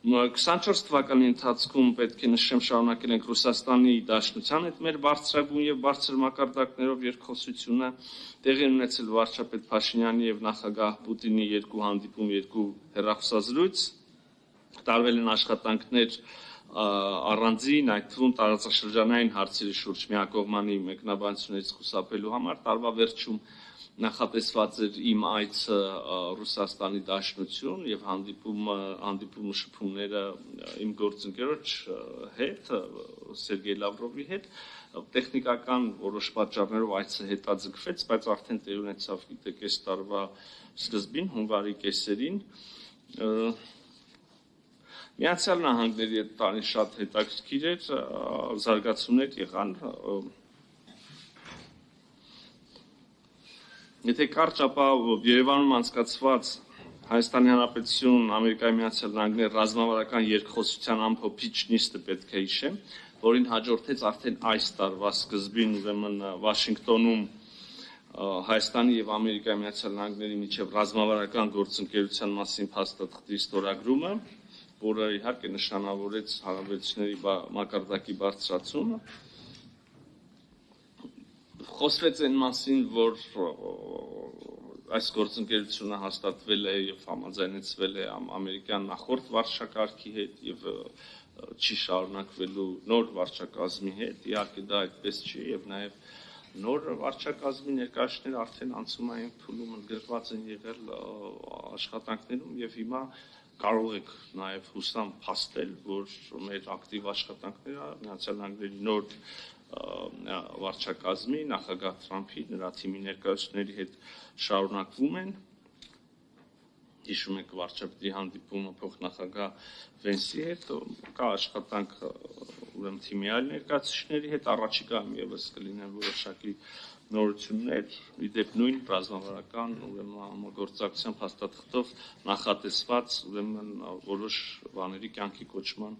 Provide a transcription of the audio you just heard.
24 թվականի ընթացքում պետք է նշեմ շարունակել ենք Ռուսաստանի Դաշնության հետ մեր բարձրագույն եւ բարձր մակարդակներով երկխոսությունը, տեղի ունեցել վարչապետ Փաշինյանի եւ նախագահ Պուտինի երկու հանդիպում, երկու հեռախոսազրույց, տարվել են աշխատանքներ առանձին, այդ թվում տարածաշրջանային հարցերի շուրջ միակողմանի մեկնաբանություններից խուսափելու համար, տարվա վերջում նախատեսված էր իմ այցը Ռուսաստանի Դաշնություն եւ հանդիպումը շփումները իմ գործընկերոջ հետ, Սերգեյ Լավրովի հետ, տեխնիկական որոշ պատճառներով այցը հետաձգվեց, բայց արդեն տեղի ունեցավ, գիտեք, այս տարվա սկզբին, հունվարի կեսերին, Միացյալ Նահանգների այդ տարին շատ հետաքրքիր էր, զարգացումներ եղան, Եթե կարճ ապա Երևանում անցկացված Հայաստանի Հանրապետություն, Ամերիկայի Միացյալ Նահանգների ռազմավարական երկխոսության ամփոփիչ նիստը պետք է հիշեմ, որին հաջորդեց արդեն այս տարվա սկզբին ուրեմն Վաշինգտոնում Հայաստանի եւ Ամերիկայի Միացյալ Նահանգների միջև ռազմավարական գործընկերության մասին փաստաթղթի ստորագրումը, որը իհարկե նշանավորեց հարաբերությունների մակարդակի բարձրացումը, խոսվեց այն մասին, որ այս գործընկերությունը հաստատվել է եւ համաձայնեցվել է ամերիկյան նախորդ վարչակարգի հետ եւ չի շարունակվելու նոր վարչակազմի հետ, իհարկե դա այդպես չի եւ նաեւ նոր վարչակազմի ներկայացուցիչները արդեն անցումային փուլում ընդգրկված են եղել աշխատանքներում եւ հիմա կարող եք նաեւ հուսամ փաստել, որ մեր ակտիվ աշխատանքները Միացյալ Նահանգների նոր վարչակազմի, նախագահ Թրամփի, նրա թիմի ներկայացուցիչների հետ շարունակվում են։ Հիշում եք վարչապետի հանդիպումը փոխնախագահ Վենսի հետ, կա աշխատանք ուրեմն թիմի այլ ներկայացուցիչների հետ, առաջիկայում եւս կլինեն որոշակի նորություններ, իդեպ նույն ռազմավարական ուրեմն համագործակցության փաստաթղթով նախատեսված ուրեմն որոշ բաների կյանքի կոչման